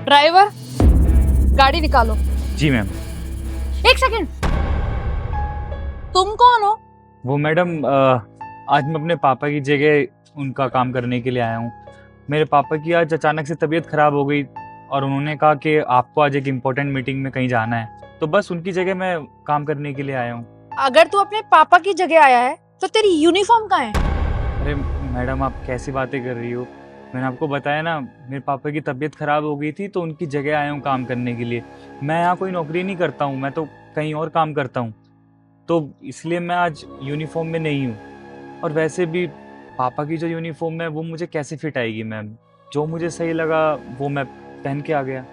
Driver, गाड़ी निकालो। जी ma'am. एक सेकंड, तुम कौन हो? वो मैडम आज मैं अपने पापा की जगह उनका काम करने के लिए आया हूँ। मेरे पापा की आज अचानक से तबीयत खराब हो गई और उन्होंने कहा कि आपको आज एक इम्पोर्टेंट मीटिंग में कहीं जाना है, तो बस उनकी जगह मैं काम करने के लिए आया हूँ। अगर तू अपने पापा की जगह आया है तो तेरी यूनिफॉर्म कहाँ है? अरे मैडम, आप कैसी बातें कर रही हो? मैंने आपको बताया ना, मेरे पापा की तबीयत खराब हो गई थी तो उनकी जगह आया हूँ काम करने के लिए। मैं यहाँ कोई नौकरी नहीं करता हूँ, मैं तो कहीं और काम करता हूँ, तो इसलिए मैं आज यूनिफॉर्म में नहीं हूँ। और वैसे भी पापा की जो यूनिफॉर्म है वो मुझे कैसे फिट आएगी मैम? जो मुझे सही लगा वो मैं पहन के आ गया।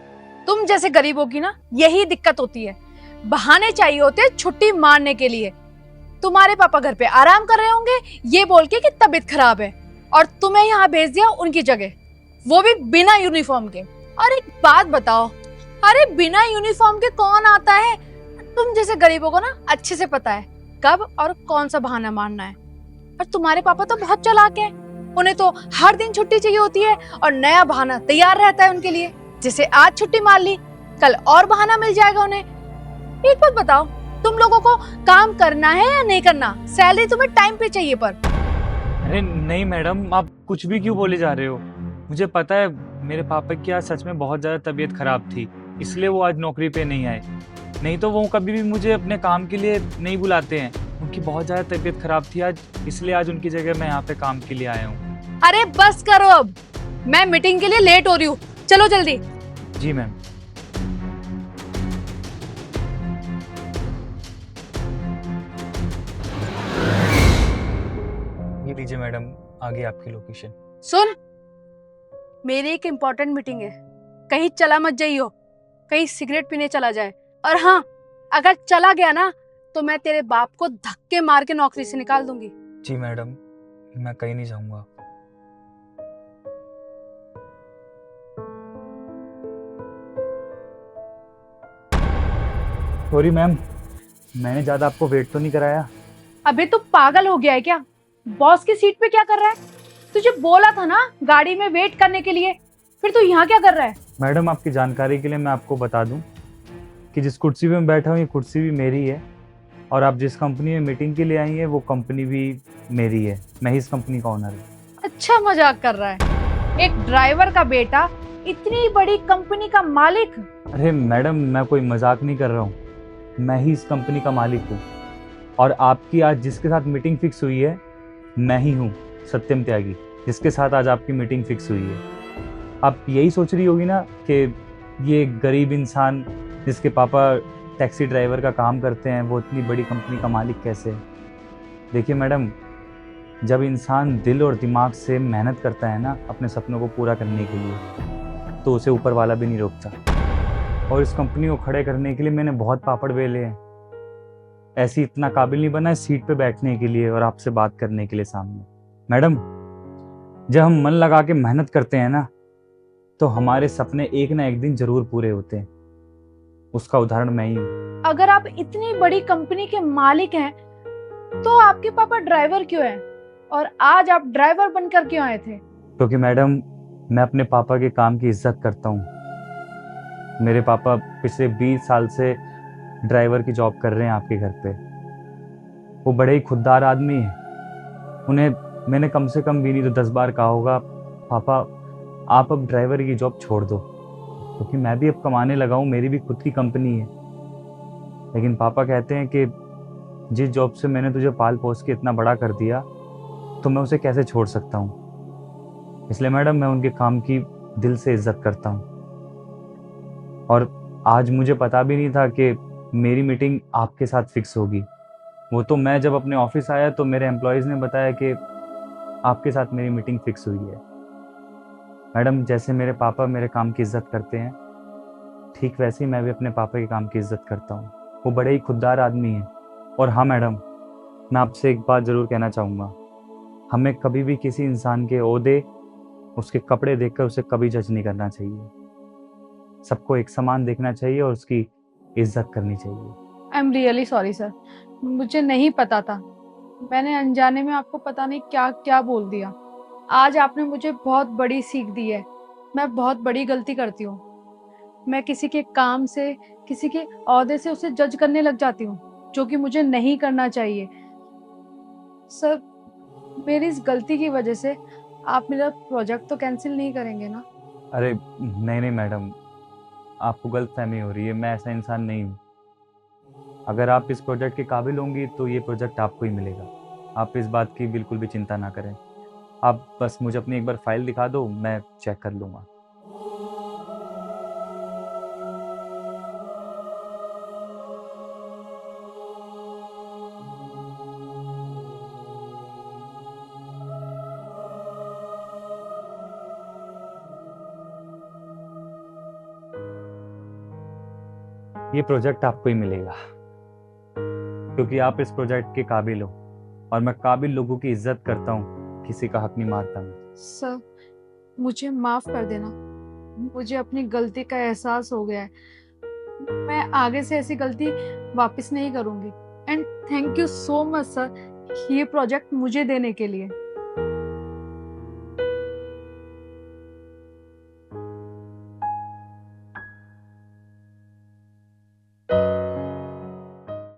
तुम जैसे गरीबों की ना यही दिक्कत होती है, बहाने चाहिए होते हैं छुट्टी मारने के लिए। तुम्हारे पापा घर पे आराम कर रहे होंगे ये बोल के कि तबीयत खराब है, और तुम्हें यहाँ भेज दिया उनकी जगह, वो भी बिना यूनिफॉर्म के। और एक बात बताओ, अरे बिना यूनिफॉर्म के कौन आता है? तुम जैसे गरीबों को ना अच्छे से पता है कब और कौन सा बहाना मारना है। और तुम्हारे पापा तो बहुत चालाक है, उन्हें तो हर दिन छुट्टी चाहिए होती है और नया बहाना तैयार रहता है उनके लिए। जैसे आज छुट्टी मार ली, कल और बहाना मिल जाएगा उन्हें। एक बात बताओ, तुम लोगों को काम करना है या नहीं करना? सैलरी तुम्हें टाइम पे चाहिए पर। अरे नहीं मैडम, आप कुछ भी क्यों बोले जा रहे हो? मुझे पता है मेरे पापा की आज सच में बहुत ज़्यादा तबीयत खराब थी, इसलिए वो आज नौकरी पे नहीं आए। नहीं तो वो कभी भी मुझे अपने काम के लिए नहीं बुलाते हैं। उनकी बहुत ज़्यादा तबीयत खराब थी आज, इसलिए आज उनकी जगह मैं यहाँ पे काम के लिए आया हूँ। अरे बस करो अब, मैं मीटिंग के लिए लेट हो रही हूँ, चलो जल्दी। जी मैम। ये लीजिए मैडम, आगे आपकी लोकेशन। सुन, मेरी एक इम्पोर्टेंट मीटिंग है, कहीं चला मत जाइयो, कहीं सिगरेट पीने चला जाए। और हाँ, अगर चला गया ना तो मैं तेरे बाप को धक्के मार के नौकरी से निकाल दूंगी। जी मैडम, मैं कहीं नहीं जाऊँगा। सॉरी मैम, मैंने ज़्यादा आपको वेट तो नहीं कराया। अबे तू पागल हो गया है क्या? बॉस की सीट पे क्या कर रहा है? तुझे बोला था ना गाड़ी में वेट करने के लिए, फिर तू यहाँ क्या कर रहा है? मैडम, आपकी जानकारी के लिए मैं आपको बता दूं कि जिस कुर्सी पे मैं बैठा हूँ ये कुर्सी भी मेरी है, और आप जिस कंपनी में मीटिंग के लिए आई हैं वो कंपनी भी मेरी है। मैं ही इस कंपनी का ओनर हूँ। अच्छा मजाक कर रहा है? एक ड्राइवर का बेटा इतनी बड़ी कंपनी का मालिक? अरे मैडम, मैं कोई मजाक नहीं कर रहा हूँ, मैं ही इस कंपनी का मालिक हूँ। और आपकी आज जिसके साथ मीटिंग फिक्स हुई है मैं ही हूँ, सत्यम त्यागी, जिसके साथ आज आपकी मीटिंग फिक्स हुई है। आप यही सोच रही होगी ना कि ये गरीब इंसान जिसके पापा टैक्सी ड्राइवर का काम करते हैं वो इतनी बड़ी कंपनी का मालिक कैसे है? देखिए मैडम, जब इंसान दिल और दिमाग से मेहनत करता है ना अपने सपनों को पूरा करने के लिए, तो उसे ऊपर वाला भी नहीं रोकता। और इस कंपनी को खड़े करने के लिए मैंने बहुत पापड़ बेले हैं, ऐसी इतना काबिल नहीं बना है सीट पे बैठने के लिए और आपसे बात करने के लिए सामने। मैडम, जब हम मन लगा के मेहनत करते हैं ना तो हमारे सपने एक ना एक दिन जरूर पूरे होते हैं। उसका उदाहरण मैं ही हूँ। अगर आप इतनी बड़ी कंपनी के मालिक हैं तो आपके पापा ड्राइवर क्यों हैं? और आज आप ड्राइवर बनकर क्यों आए थे? क्योंकि मैडम, मैं अपने पापा के काम की इज्जत करता हूँ। मेरे पापा पिछले 20 साल से ड्राइवर की जॉब कर रहे हैं आपके घर पे। वो बड़े ही खुददार आदमी हैं। उन्हें मैंने कम से कम भी नहीं तो 10 बार कहा होगा, पापा आप अब ड्राइवर की जॉब छोड़ दो, क्योंकि मैं भी अब कमाने लगा हूँ, मेरी भी खुद की कंपनी है। लेकिन पापा कहते हैं कि जिस जॉब से मैंने तुझे पाल पोस के इतना बड़ा कर दिया तो मैं उसे कैसे छोड़ सकता हूँ। इसलिए मैडम, मैं उनके काम की दिल से इज्जत करता हूँ। और आज मुझे पता भी नहीं था कि मेरी मीटिंग आपके साथ फिक्स होगी। वो तो मैं जब अपने ऑफिस आया तो मेरे एम्प्लॉयज़ ने बताया कि आपके साथ मेरी मीटिंग फिक्स हुई है। मैडम, जैसे मेरे पापा मेरे काम की इज्जत करते हैं, ठीक वैसे ही मैं भी अपने पापा के काम की इज्जत करता हूँ। वो बड़े ही खुददार आदमी हैं। और हाँ मैडम, मैं आपसे एक बात ज़रूर कहना चाहूँगा, हमें कभी भी किसी इंसान के ओहदे, उसके कपड़े देखकर उसे कभी जज नहीं करना चाहिए। सबको एक समान देखना चाहिए और उसकी इज्जत करनी चाहिए। I am really sorry sir, मुझे नहीं पता था, मैंने अनजाने में आपको पता नहीं क्या क्या बोल दिया। आज आपने मुझे बहुत बड़ी सीख दी है, मैं बहुत बड़ी गलती करती हूँ। मैं किसी के काम से, किसी के ओहदे से उसे जज करने लग जाती हूँ, जो कि मुझे नहीं करना चाहिए। सर, मेरी इस गलती की वजह से आप मेरा प्रोजेक्ट तो कैंसिल नहीं करेंगे ना? अरे नहीं नहीं मैडम, आपको गलतफहमी हो रही है, मैं ऐसा इंसान नहीं हूँ। अगर आप इस प्रोजेक्ट के काबिल होंगी तो ये प्रोजेक्ट आपको ही मिलेगा। आप इस बात की बिल्कुल भी चिंता ना करें। आप बस मुझे अपनी एक बार फाइल दिखा दो, मैं चेक कर लूँगा। ये प्रोजेक्ट आपको ही मिलेगा क्योंकि आप इस प्रोजेक्ट के काबिल हो, और मैं काबिल लोगों की इज्जत करता हूँ, किसी का हक नहीं मारता मैं। सर, मुझे माफ कर देना। मुझे अपनी गलती का एहसास हो गया है। मैं आगे से ऐसी गलती वापस नहीं करूंगी। And thank you so much sir, ये प्रोजेक्ट मुझे देने के लिए।